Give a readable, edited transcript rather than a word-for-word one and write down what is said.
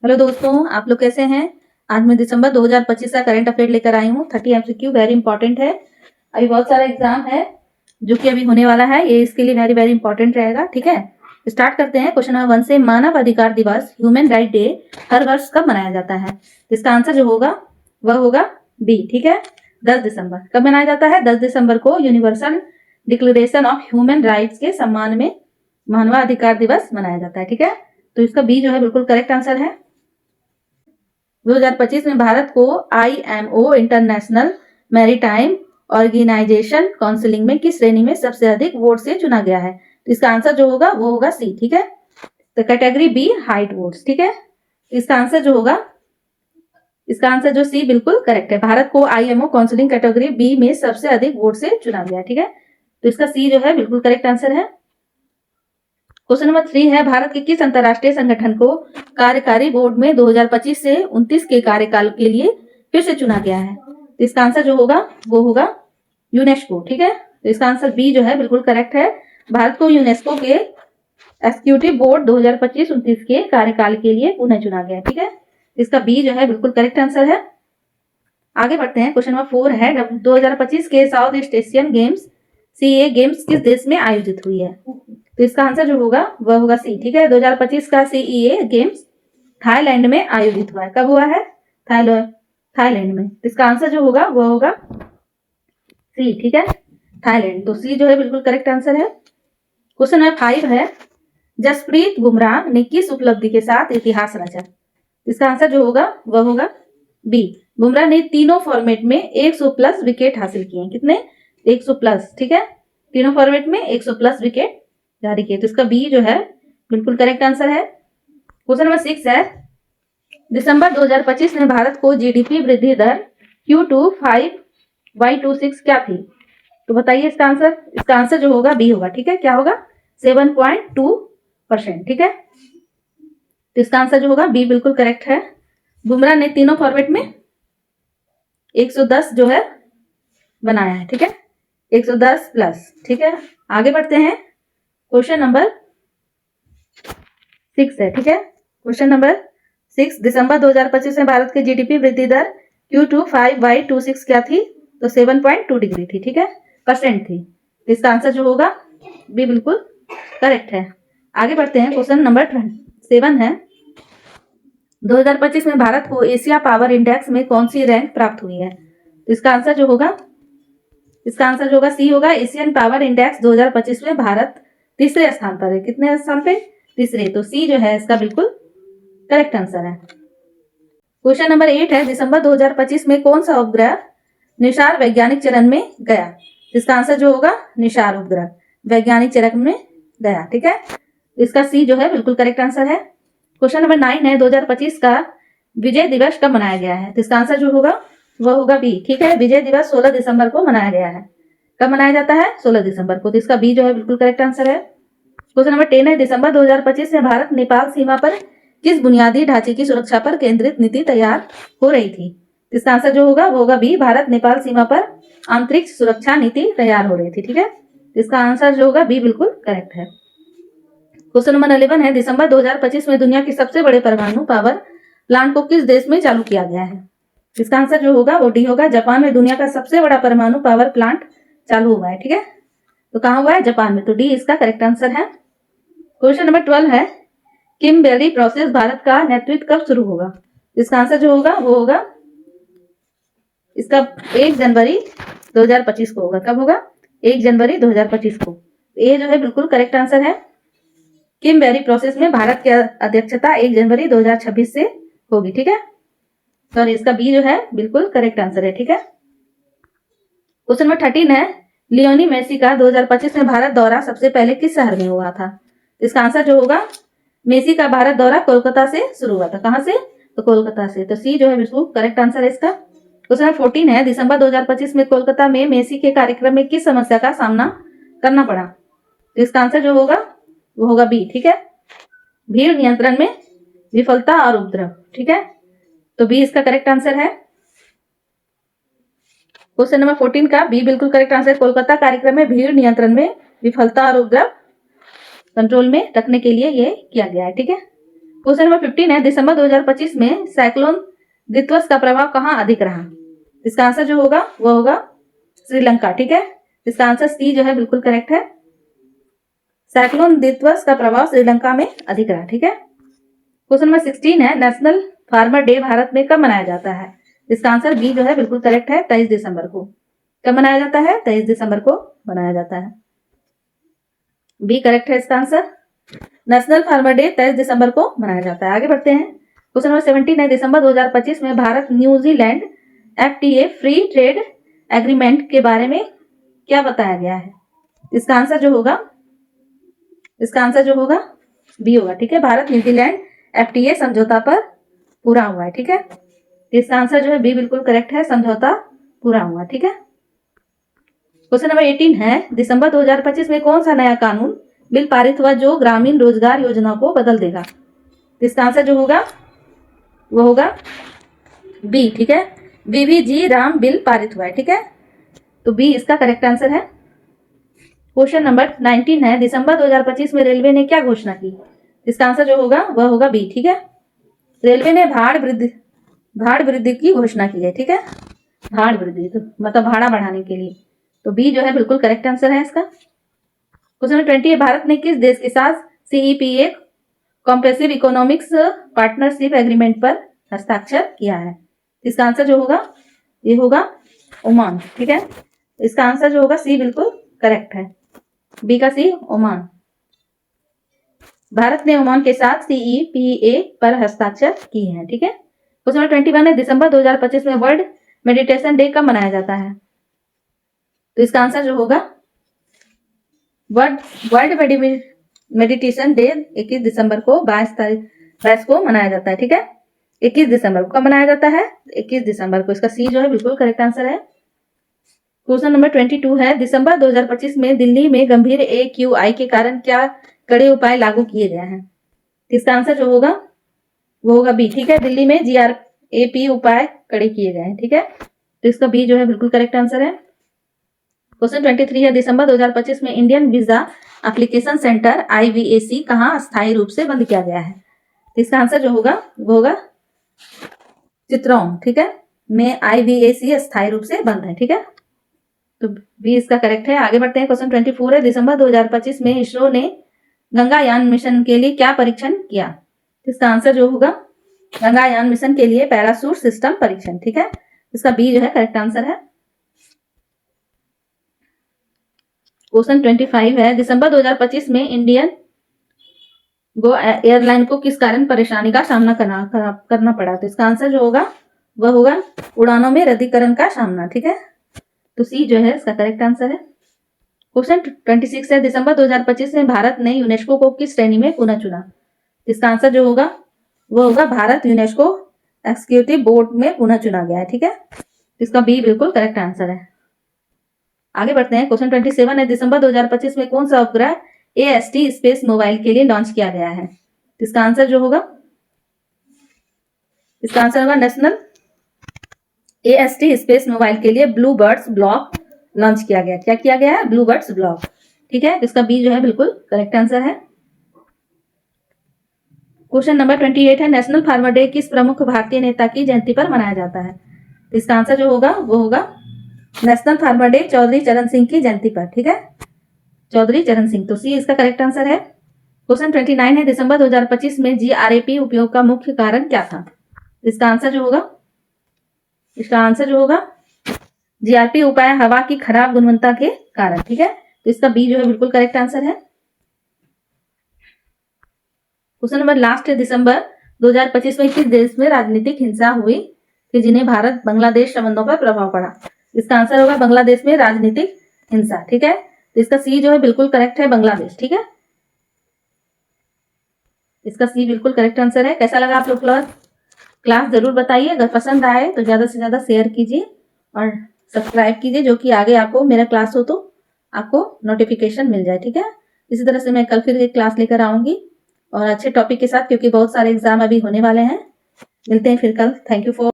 Hello दोस्तों, आप लोग कैसे हैं। आज मैं दिसंबर 2025 का करंट अफेयर लेकर आई हूँ। 30 एमसीक्यू वेरी इंपॉर्टेंट है। अभी बहुत सारा एग्जाम है जो कि अभी होने वाला है, ये इसके लिए वेरी वेरी इंपॉर्टेंट रहेगा। ठीक है, स्टार्ट करते हैं। क्वेश्चन नंबर 1 से, मानव अधिकार दिवस ह्यूमन राइट डे हर वर्ष कब मनाया जाता है। इसका आंसर जो होगा वह होगा बी। ठीक है, 10 दिसंबर। कब मनाया जाता है? 10 दिसंबर को universal declaration of human rights के सम्मान में मानवाधिकार दिवस मनाया जाता है। ठीक है, तो इसका बी जो है बिल्कुल करेक्ट आंसर है। 2025 में भारत को IMO international maritime organisation counselling में किस श्रेणी में सबसे अधिक वोट से चुना गया है। तो इसका आंसर जो होगा वो होगा सी। ठीक है, तो कैटेगरी बी हाइट वोट्स। ठीक है, इसका आंसर जो होगा, इसका आंसर जो सी बिल्कुल करेक्ट है। भारत को IMO काउंसिलिंग कैटेगरी बी में सबसे अधिक वोट से चुना गया है। ठीक है, तो इसका सी जो है बिल्कुल करेक्ट आंसर है। क्वेश्चन नंबर 3 है, भारत के किस अंतरराष्ट्रीय संगठन को कार्यकारी बोर्ड में 2025 से 29 के कार्यकाल के लिए फिर से चुना गया है। तो इसका आंसर जो होगा वो होगा यूनेस्को। ठीक है, तो इसका आंसर बी जो है बिल्कुल करेक्ट है। भारत को यूनेस्को के एग्जीक्यूटिव बोर्ड 2025-29 के कार्यकाल के लिए पुनः चुना गया है। ठीक है, इसका बी जो है बिल्कुल करेक्ट आंसर है। आगे बढ़ते हैं। क्वेश्चन नंबर 4 है, 2025 के south east Asian games CA games किस देश में आयोजित हुई है। तो इसका आंसर जो होगा वह होगा सी। ठीक है, 2025 का CEA गेम्स थाईलैंड में आयोजित हुआ है। कब हुआ है? थाईलैंड में। तो इसका आंसर जो होगा वह होगा सी। ठीक है, थाईलैंड। तो सी जो है बिल्कुल करेक्ट आंसर है। क्वेश्चन नंबर 5 है, जसप्रीत बुमराह ने किस उपलब्धि के साथ इतिहास रचा। इसका आंसर जो होगा वह होगा बी। बुमराह ने तीनों फॉर्मेट में 100+ विकेट हासिल किए हैं। कितने? 100+। ठीक है, तीनों फॉर्मेट में 100+ विकेट जारी किए। तो इसका बी जो है बिल्कुल करेक्ट आंसर है। क्वेश्चन नंबर 6 है, दिसंबर 2025 में भारत को GDP वृद्धि दर Q25/26 क्या थी। तो बताइए इसका आंसर। इसका आंसर जो होगा बी होगा। ठीक है, क्या होगा? 7.2%। ठीक है, तो इसका आंसर जो होगा बी बिल्कुल करेक्ट है। बुमराह ने तीनों फॉर्मेट में 110 जो है बनाया है। ठीक है, 110+। ठीक है, आगे बढ़ते हैं। क्वेश्चन नंबर 6 है। ठीक है, क्वेश्चन नंबर 6, दिसंबर 2025 में भारत की GDP वृद्धि दर Q25/26 क्या थी। तो 7.2 डिग्री थी। ठीक है, परसेंट थी। तो इसका आंसर जो होगा बी बिल्कुल करेक्ट है। आगे बढ़ते हैं। क्वेश्चन नंबर 7 है, 2025 में भारत को एशिया पावर इंडेक्स में कौन सी रैंक प्राप्त हुई है। तो इसका आंसर जो होगा, इसका आंसर जो होगा सी होगा। एशियन पावर इंडेक्स 2025 में भारत तीसरे स्थान पर है। कितने स्थान पे? तीसरे। तो सी जो है इसका बिल्कुल करेक्ट आंसर है। क्वेश्चन नंबर 8 है, दिसंबर 2025 में कौन सा उपग्रह निशार वैज्ञानिक चरण में गया। इसका आंसर जो होगा निशार उपग्रह वैज्ञानिक चरण में गया। ठीक है, इसका सी जो है बिल्कुल करेक्ट आंसर है। क्वेश्चन नंबर 9 है, 2025 का विजय दिवस कब मनाया गया है। तो इसका आंसर जो होगा वह होगा बी। ठीक है, विजय दिवस 16 दिसंबर को मनाया गया है। कब मनाया जाता है? 16 दिसंबर को। तो इसका बी जो है बिल्कुल करेक्ट आंसर है। क्वेश्चन नंबर 10 है, दिसंबर 2025 में भारत नेपाल सीमा पर किस बुनियादी ढांचे की सुरक्षा पर केंद्रित नीति तैयार हो रही थी। इसका आंसर जो होगा वो होगा बी। भारत नेपाल सीमा पर आंतरिक सुरक्षा नीति तैयार हो रही थी। ठीक है, इसका आंसर जो होगा बी बिल्कुल करेक्ट है। क्वेश्चन नंबर 11 है, दिसंबर 2025 में दुनिया के सबसे बड़े परमाणु पावर प्लांट को किस देश में चालू किया गया है। इसका आंसर जो होगा वो डी होगा। जापान में दुनिया का सबसे बड़ा परमाणु पावर प्लांट चालू हुआ है। ठीक है, तो कहां हुआ है? जापान में। तो डी इसका करेक्ट आंसर है। क्वेश्चन नंबर 12 है, किम्बेरी प्रोसेस भारत का नेतृत्व कब शुरू होगा। इसका आंसर जो होगा वो होगा इसका 1 जनवरी 2025 को होगा। कब होगा? 1 जनवरी 2025 को। ये जो है बिल्कुल करेक्ट आंसर है। किम्बेरी प्रोसेस में भारत की अध्यक्षता 1 जनवरी 2026 से होगी। ठीक है, सॉरी, इसका बी जो है बिल्कुल करेक्ट आंसर है। ठीक है, क्वेश्चन नंबर 13 है, लियोनी मेसी का 2025 में भारत दौरा सबसे पहले किस शहर में हुआ था। इसका आंसर जो होगा, मेसी का भारत दौरा कोलकाता से शुरू हुआ था। कहां से? तो कोलकाता से। तो सी जो है बिल्कुल करेक्ट आंसर है इसका। क्वेश्चन नंबर 14 है, दिसंबर 2025 में कोलकाता में मेसी के कार्यक्रम में किस समस्या का सामना करना पड़ा। तो इसका आंसर जो होगा वो होगा बी। ठीक है, भीड़ नियंत्रण में विफलता और उपद्रव। ठीक है, तो बी इसका करेक्ट आंसर है। क्वेश्चन नंबर 14 का बी बिल्कुल करेक्ट आंसर। कोलकाता कार्यक्रम में भीड़ नियंत्रण में विफलता और उपद्रव कंट्रोल में रखने के लिए ये किया गया है। ठीक है, क्वेश्चन नंबर 15 है, दिसंबर 2025 में साइक्लोन दित्वस का प्रभाव कहाँ अधिक रहा? इसका आंसर जो होगा वो होगा श्रीलंका। ठीक है, इसका आंसर सी जो है बिल्कुल करेक्ट है। साइक्लोन दित्वस का प्रभाव श्रीलंका में अधिक रहा। ठीक है, क्वेश्चन नंबर 16 है, नेशनल फार्मर डे भारत में कब मनाया जाता है? इसका आंसर बी जो है बिल्कुल करेक्ट है, 23 दिसंबर को। कब मनाया जाता है? 23 दिसंबर को मनाया जाता है। बी करेक्ट है इसका आंसर। नेशनल फार्मर डे 23 दिसंबर को मनाया जाता है। आगे बढ़ते हैं, क्वेश्चन नंबर 17 है, दिसंबर 2025 में Bharat New Zealand FTA free trade agreement के बारे में क्या बताया गया है? इसका आंसर जो होगा बी होगा। ठीक है, भारत न्यूजीलैंड FTA समझौता पर पूरा हुआ है। ठीक है, इसका आंसर जो है बी बिल्कुल करेक्ट है, समझौता पूरा हुआ। ठीक है, क्वेश्चन नंबर 18 है, दिसंबर 2025 में कौन सा नया कानून बिल पारित हुआ जो ग्रामीण रोजगार योजना को बदल देगा? इसका आंसर जो होगा वो होगा बी। ठीक है, BVG राम बिल पारित हुआ है। ठीक है, तो बी इसका करेक्ट आंसर है। क्वेश्चन नंबर 19 है, दिसंबर 2025 में रेलवे ने क्या घोषणा की? इसका आंसर जो होगा वह होगा बी। ठीक है, रेलवे ने भाड़ वृद्धि की घोषणा की है। ठीक है, भाड़ वृद्धि तो मतलब भाड़ा बढ़ाने के लिए, तो बी जो है बिल्कुल करेक्ट आंसर है इसका। क्वेश्चन नंबर 20 है, भारत ने किस देश के साथ CEPA compressive economics partnership agreement पर हस्ताक्षर किया है? इसका आंसर जो होगा ये होगा ओमान। ठीक है, इसका आंसर जो होगा सी बिल्कुल करेक्ट है, बी का सी ओमान। भारत ने ओमान के साथ CEPA पर हस्ताक्षर किए हैं। ठीक है, क्वेश्चन नंबर 21 है, दिसंबर 2025 में वर्ल्ड मेडिटेशन डे कब मनाया जाता है? तो इसका आंसर जो होगा वर्ल्ड मेडिटेशन डे 21 दिसंबर को 22 को मनाया जाता है। ठीक है, 21 दिसंबर को कब मनाया जाता है? 21 दिसंबर को। इसका सी जो है बिल्कुल करेक्ट आंसर है। क्वेश्चन नंबर 22 है, दिसंबर 2025 में दिल्ली में गंभीर AQI के कारण क्या कड़े उपाय लागू किए गए हैं? इसका आंसर जो होगा वो होगा बी। ठीक है, दिल्ली में GRAP उपाय कड़े किए गए हैं। ठीक है, तो इसका बी जो है बिल्कुल करेक्ट आंसर है। क्वेश्चन 23 है, दिसंबर 2025 में Indian visa application centre IVAC कहाँ अस्थायी रूप से बंद किया गया है? इसका आंसर जो होगा वो होगा चित्तौड़। ठीक है, में IVAC अस्थायी रूप से बंद है। ठीक है, तो बी इसका करेक्ट है। आगे बढ़ते हैं, क्वेश्चन 24 है, दिसंबर 2025 में इसरो ने गंगायान मिशन के लिए क्या परीक्षण किया? इसका आंसर जो होगा गंगायान मिशन के लिए पैराशूट सिस्टम परीक्षण। ठीक है, इसका बी जो है करेक्ट आंसर है। क्वेश्चन 25 है, दिसंबर 2025 में इंडियन गो एयरलाइन को किस कारण परेशानी का सामना करना पड़ा? तो इसका आंसर जो होगा वह होगा उड़ानों में रद्दीकरण का सामना। ठीक है, तो सी जो है इसका करेक्ट आंसर है। क्वेश्चन 26 है, दिसंबर 2025 में भारत ने यूनेस्को को किस श्रेणी में पुनः चुना? इसका आंसर जो होगा वो होगा भारत यूनेस्को एग्जीक्यूटिव बोर्ड में पुनः चुना गया है। ठीक है, इसका बी बिल्कुल करेक्ट आंसर है। आगे बढ़ते हैं, क्वेश्चन 27 है, दिसंबर 2025 में कौन सा उपग्रह AST स्पेस मोबाइल के लिए लॉन्च किया गया है? इसका आंसर जो होगा नेशनल AST स्पेस मोबाइल के लिए ब्लू बर्ड्स ब्लॉक लॉन्च किया गया। क्या किया गया है? Blue birds block. ठीक है, इसका बी जो है बिल्कुल करेक्ट आंसर है। क्वेश्चन नंबर 28 है, नेशनल फार्मर डे किस प्रमुख भारतीय नेता की जयंती पर मनाया जाता है? इसका आंसर जो होगा वो होगा नेशनल फार्मर डे चौधरी चरण सिंह की जयंती पर। ठीक है, चौधरी चरण सिंह, तो सी इसका करेक्ट आंसर है। क्वेश्चन 29 है, दिसंबर 2025 में GRAP उपयोग का मुख्य कारण क्या था? इसका आंसर जो होगा GRP उपाय हवा की खराब गुणवत्ता के कारण। ठीक है, तो इसका बी जो है बिल्कुल करेक्ट आंसर है। क्वेश्चन नंबर लास्ट है, दिसंबर 2025 में किस देश में राजनीतिक हिंसा हुई कि जिन्हें भारत बांग्लादेश संबंधों पर प्रभाव पड़ा? इसका आंसर होगा बांग्लादेश में राजनीतिक हिंसा। ठीक है, तो इसका सी जो है बिल्कुल करेक्ट है, बांग्लादेश। ठीक है, इसका सी बिल्कुल करेक्ट आंसर है। कैसा लगा आप लोग क्लास जरूर बताइए। अगर पसंद आए तो ज्यादा से ज्यादा शेयर कीजिए और सब्सक्राइब कीजिए, जो कि आगे आपको मेरा क्लास हो तो आपको नोटिफिकेशन मिल जाए। ठीक है, इसी तरह से मैं कल फिर एक क्लास लेकर आऊंगी और अच्छे टॉपिक के साथ, क्योंकि बहुत सारे एग्जाम अभी होने वाले हैं। मिलते हैं फिर कल। Thank you for